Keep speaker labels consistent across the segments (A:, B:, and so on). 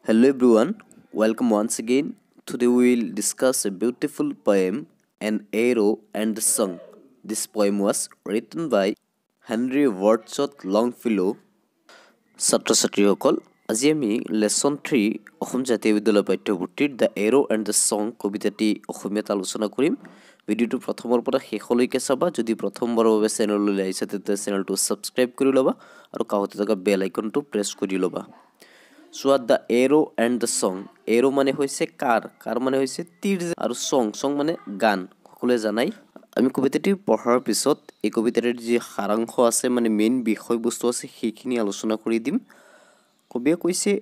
A: Hello everyone, welcome once again. Today we will discuss a beautiful poem, An Arrow and the Song. This poem was written by Henry Wordsworth Longfellow. ছাত্ৰ ছাত্ৰীসকল আজি আমি lesson 3 Assam জাতীয় বিদ্যালয় পাঠ্যপুথিৰ the arrow and the song কবিতাটি অসমীয়াত আলোচনা কৰিম। ভিডিঅ'টো প্ৰথমৰ পৰা শেষলৈকে চাবা। যদি প্ৰথমবাৰৰ বাবে চেনেললৈ আহিছে তেতিয়া চেনেলটো ছাবস্ক্ৰাইব কৰি ল'বা আৰু কাষতে থকা বেল আইকনটো প্ৰেছ কৰি ল'বা। চোৱা the arrow and the song. Arrow মানে হৈছে কাৰ মানে হৈছে তীৰ আৰু ছং মানে গান। সকলোৱে জানাই। আমি কবিতাটি পঢ়াৰ পিছত এই কবিতাটিৰ যি সাৰাংশ আছে মানে মেইন বিষয়বস্তু আছে সেইখিনি আলোচনা কৰি দিম। কবিয়ে কৈছে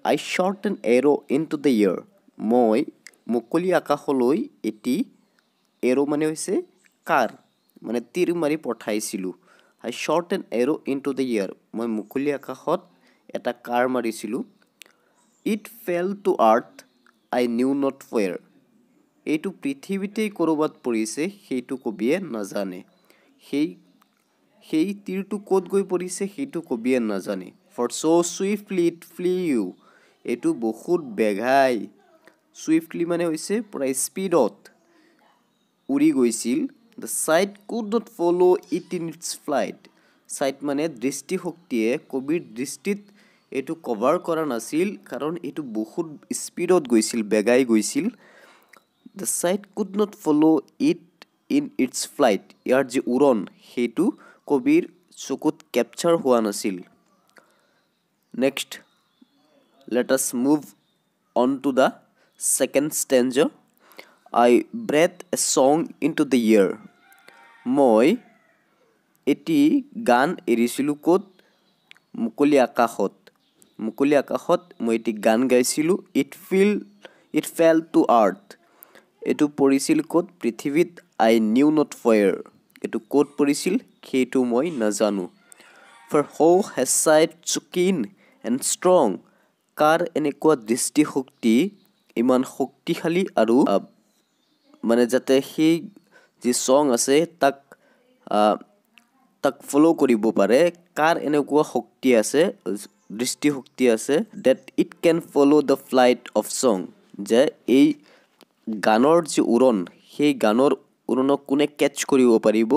A: I shot an arrow into the air. মই মুকলি আকাশলৈ এটি এৰো মানে হৈছে মানে তীৰ মাৰি পঠাইছিলোঁ। I shot an arrow into the air. মই মুকলি আকাশত এটা মাৰিছিলোঁ। It fell to earth I knew not where. এইটো পৃথিৱীতেই ক'ৰবাত পৰিছে সেইটো কবিয়ে নাজানে। সেই তীৰটো ক'ত গৈ পৰিছে সেইটো কবিয়ে নাজানে। For so' swiftly it flew. এইটো বহুত বেগাই। চুইফটলি মানে হৈছে প্ৰায় স্পীডত উৰি গৈছিল। The sight could not follow' it in its flight. চাইট মানে দৃষ্টিশক্তিয়ে কবিৰ দৃষ্টিত এইটো কভাৰ কৰা নাছিল কাৰণ এইটো বহুত স্পীডত গৈছিল, বেগাই গৈছিল। The sight could not follow' it in its flight. ইয়াৰ যি উৰণ সেইটো কবিৰ চকুত কেপচাৰ হোৱা নাছিল। Next let us move on to the second stanza. I breathed a song into the air. মই এটি গান এৰিছিলোঁ ক'ত? মুকলি আকাশত। মুকলি আকাশত মই এটি গান গাইছিলোঁ। It fell to earth. এইটো পৰিছিল ক'ত? পৃথিৱীত। I knew not where. এইটো ক'ত পৰিছিল সেইটো মই নাজানো। ফৰ হৌ হেজ চাইট চ' কিন এণ্ড ষ্ট্ৰং। কাৰ এনেকুৱা দৃষ্টিশক্তি ইমান শক্তিশালী আৰু মানে যাতে সেই যি ছং আছে তাক ফ'ল' কৰিব পাৰে। কাৰ এনেকুৱা শক্তি আছে, দৃষ্টিশক্তি আছে that it can follow' the flight of song. যে এই গানৰ যি উৰণ সেই গানৰ উৰণক কোনে কেটচ কৰিব পাৰিব,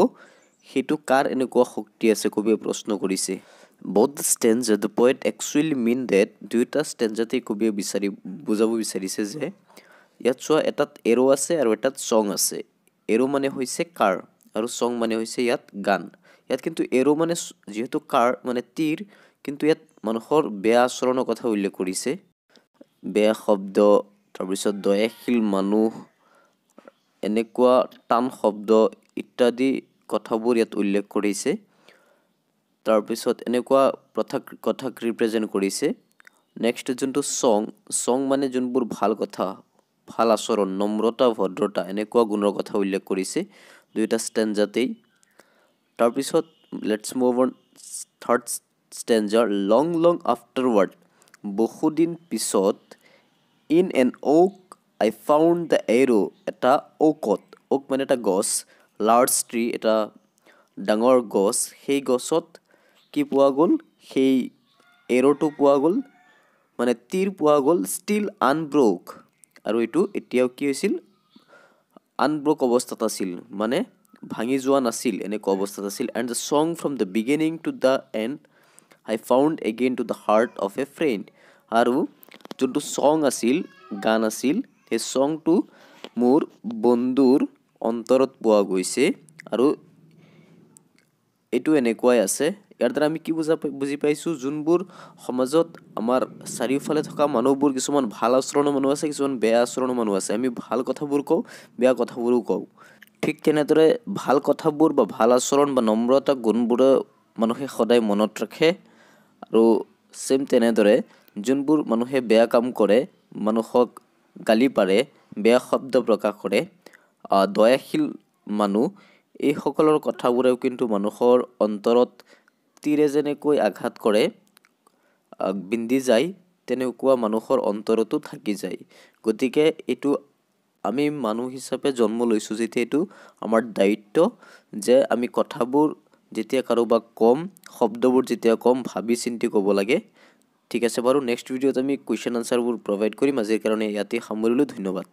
A: সেইটো কাৰ এনেকুৱা শক্তি আছে কবিয়ে প্ৰশ্ন কৰিছে। Both the stanza the poet actually mean that. দুয়োটা ষ্টেঞ্জাতেই কবিয়ে বুজাব বিচাৰিছে যে ইয়াত চোৱা এটাত এৰো আছে আৰু এটাত ছং আছে। এৰো মানে হৈছে কাৰ আৰু ছং মানে হৈছে ইয়াত গান। ইয়াত কিন্তু এৰো মানে যিহেতু মানে তীৰ, কিন্তু ইয়াত মানুহৰ বেয়া আচৰণৰ কথা উল্লেখ কৰিছে। বেয়া শব্দ, তাৰপিছত দয়াশীল মানুহ, এনেকুৱা টান শব্দ ইত্যাদি কথাবোৰ ইয়াত উল্লেখ কৰিছে। তাৰপিছত এনেকুৱা কথাক ৰিপ্ৰেজেণ্ট কৰিছে। নেক্সট যোনটো ছং মানে যোনবোৰ ভাল কথা, ভাল আচৰণ, নম্ৰতা, ভদ্ৰতা এনেকুৱা গুণৰ কথা উল্লেখ কৰিছে দুয়োটা ষ্টেঞ্জাতেই। তাৰপিছত লেটছ মুভ অন থাৰ্ড ষ্টেঞ্জাৰ। Long afterward. বহুদিন পিছত in an oak I found the arrow. এটা ওক মানে এটা গছ, লাৰ্জ ট্ৰী, এটা ডাঙৰ গছ। সেই গছত কি পোৱা গ'ল? সেই এৰোটো পোৱা গ'ল, মানে তীৰ পোৱা গ'ল। ষ্টিল আনব্ৰক। আৰু এইটো এতিয়াও কি হৈছিল? আনব্ৰক অৱস্থাত আছিল, মানে ভাঙি যোৱা নাছিল, এনেকুৱা অৱস্থাত আছিল। And the song from the beginning to the and I found again to the heart of A friend. আৰু যোনটো ছং আছিল, গান আছিল, সেই ছংটো মোৰ বন্ধুৰ অন্তৰত পোৱা গৈছে। আৰু এইটো এনেকুৱাই আছে। ইয়াৰ দ্বাৰা আমি কি বুজি পাইছোঁ? যোনবোৰ সমাজত আমাৰ চাৰিওফালে থকা মানুহবোৰ, কিছুমান ভাল আচৰণৰ মানুহ আছে, কিছুমান বেয়া আচৰণৰ মানুহ আছে। আমি ভাল কথাবোৰ কওঁ, বেয়া কথাবোৰো কওঁ। ঠিক তেনেদৰে ভাল কথাবোৰ বা ভাল আচৰণ বা নম্ৰতা গুণবোৰে মানুহে সদায় মনত ৰাখে। আৰু ছেম তেনেদৰে যোনবোৰ মানুহে বেয়া কাম কৰে, মানুহক গালি পাৰে, বেয়া শব্দ প্ৰকাশ কৰে, দয়াশীল মানুহ, এইসকলৰ কথাবোৰেও কিন্তু মানুহৰ অন্তৰত তীৰে যেনেকৈ আঘাত কৰে, বিন্ধি যায়, তেনেকুৱা মানুহৰ অন্তৰতো থাকি যায়। গতিকে এইটো আমি মানুহ হিচাপে জন্ম লৈছোঁ যেতিয়া, এইটো আমাৰ দায়িত্ব যে আমি কথাবোৰ যেতিয়া কাৰোবাক ক'ম, শব্দবোৰ যেতিয়া ক'ম, ভাবি চিন্তি ক'ব লাগে। ঠিক আছে বাৰু নেক্সট ভিডিঅ'ত আমি কুৱেশ্যন আনচাৰবোৰ প্ৰভাইড কৰিম আজিৰ কাৰণে ইয়াতে সামৰিলোঁ ধন্যবাদ